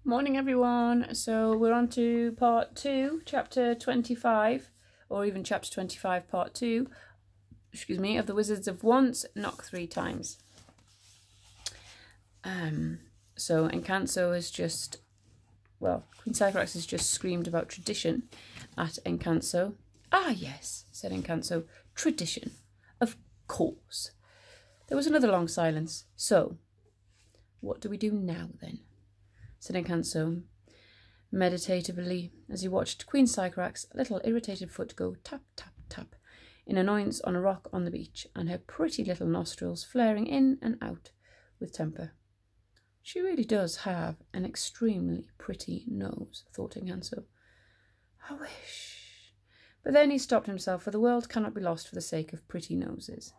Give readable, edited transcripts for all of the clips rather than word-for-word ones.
Morning everyone. So we're on to part 2, chapter 25, or even chapter 25 part 2, of the Wizards of Once, knock 3 times. So Encanso has just, Queen Sycorax has just screamed about tradition at Encanso. Ah yes, said Encanso, tradition, of course. There was another long silence. So, what do we do now then? Said Encanso meditatively as he watched Queen Sycorax's little irritated foot go tap, tap, tap in annoyance on a rock on the beach, and her pretty little nostrils flaring in and out with temper. She really does have an extremely pretty nose, thought Encanso. I wish. But then he stopped himself, for the world cannot be lost for the sake of pretty noses.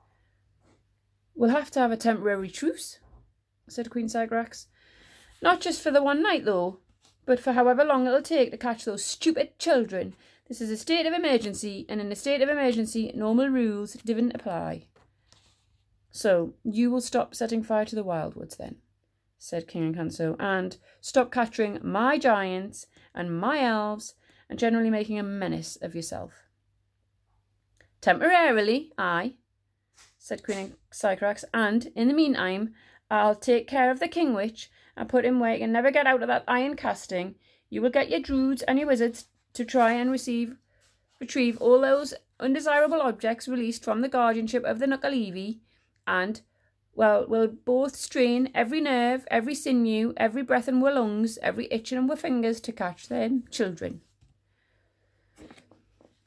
We'll have to have a temporary truce, said Queen Sycorax. Not just for the one night, though, but for however long it'll take to catch those stupid children. This is a state of emergency, and in a state of emergency, normal rules didn't apply. So, you will stop setting fire to the wildwoods, then, said King Encanso, and stop capturing my giants and my elves, and generally making a menace of yourself. Temporarily, aye, said Queen Sycorax, and, in the meantime, I'll take care of the King Witch, and put him where he can never get out of that iron casting. You will get your druids and your wizards to try and retrieve all those undesirable objects released from the guardianship of the Nuka-Leavey, and, we'll both strain every nerve, every sinew, every breath in our lungs, every itching in our fingers to catch them children.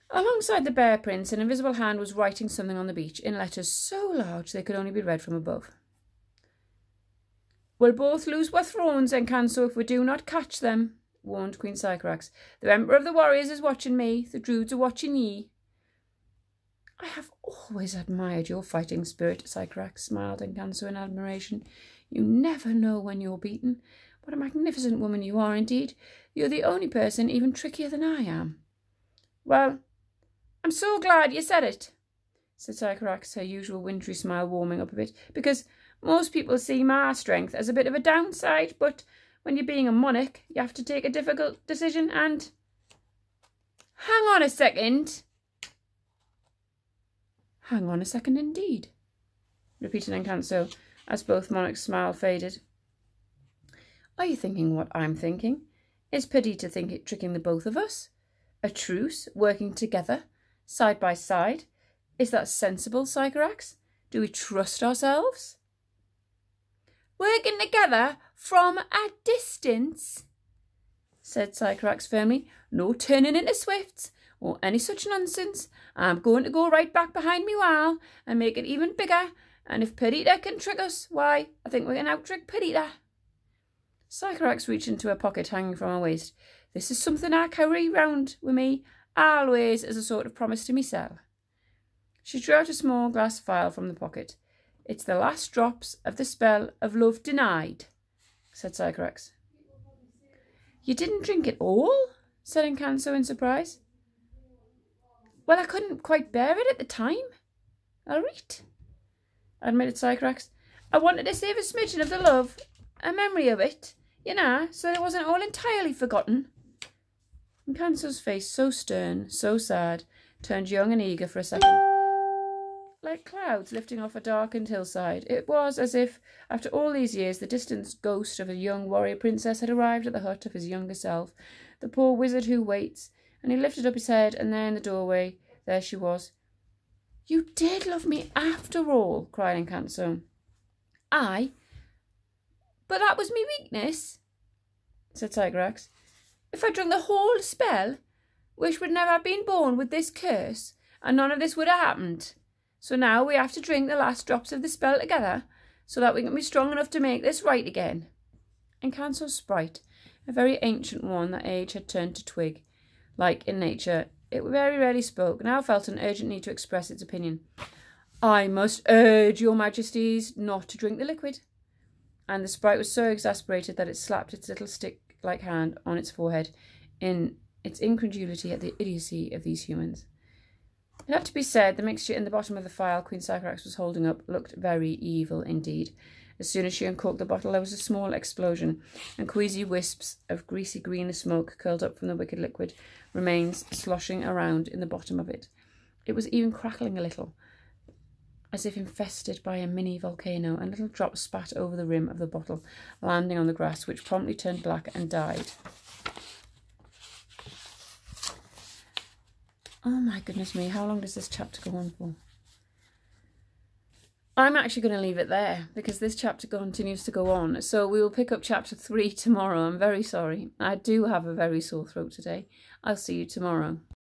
Alongside the Bear Prince, an invisible hand was writing something on the beach in letters so large they could only be read from above. We'll both lose our thrones, Encanso, if we do not catch them, warned Queen Sycorax. The Emperor of the Warriors is watching me. The Druids are watching ye. I have always admired your fighting spirit, Sycorax, smiled Encanso in admiration. You never know when you're beaten. What a magnificent woman you are, indeed. You're the only person even trickier than I am. Well, I'm so glad you said it, said Sycorax, her usual wintry smile warming up a bit, because most people see my strength as a bit of a downside, but when you're being a monarch, you have to take a difficult decision and... Hang on a second. Hang on a second indeed, repeated Encanso, as both monarchs' smile faded. Are you thinking what I'm thinking? Is Perdita tricking the both of us? A truce, working together, side by side? Is that sensible, Sycorax? Do we trust ourselves? Working together from a distance, said Sycorax firmly. No turning into swifts or any such nonsense. I'm going to go right back behind me wall and make it even bigger, and if Perdita can trick us, why, I think we can out-trick Perdita. Sycorax reached into her pocket hanging from her waist. This is something I carry round with me always as a sort of promise to myself. She drew out a small glass phial from the pocket. It's the last drops of the spell of love denied, said Sycorax. You didn't drink it all? Said Encanso in surprise. Well, I couldn't quite bear it at the time. All right, admitted Sycorax. I wanted to save a smidgen of the love, a memory of it, so that it wasn't all entirely forgotten. Encanso's face, so stern, so sad, turned young and eager for a second. Like clouds lifting off a darkened hillside, it was as if, after all these years, the distant ghost of a young warrior princess had arrived at the hut of his younger self, the poor wizard who waits, and he lifted up his head, and there in the doorway, there she was. You did love me after all, cried Encanso. Aye, but that was me weakness, said Sycorax. If I drunk the whole spell, Wish would never have been born with this curse, and none of this would have happened. So now we have to drink the last drops of the spell together, so that we can be strong enough to make this right again. Encanso's sprite, a very ancient one that age had turned to twig, like in nature, it very rarely spoke, now felt an urgent need to express its opinion. I must urge your majesties not to drink the liquid. And the sprite was so exasperated that it slapped its little stick-like hand on its forehead in its incredulity at the idiocy of these humans. It had to be said, the mixture in the bottom of the phial Queen Sycorax was holding up looked very evil indeed, As soon as she uncorked the bottle, there was a small explosion, and queasy wisps of greasy green smoke curled up from the wicked liquid remains sloshing around in the bottom of it. It was even crackling a little, as if infested by a mini volcano, and little drops spat over the rim of the bottle, landing on the grass, which promptly turned black and died. Oh my goodness me, how long does this chapter go on for? I'm actually going to leave it there because this chapter continues to go on. So we will pick up chapter 3 tomorrow. I'm very sorry. I do have a very sore throat today. I'll see you tomorrow.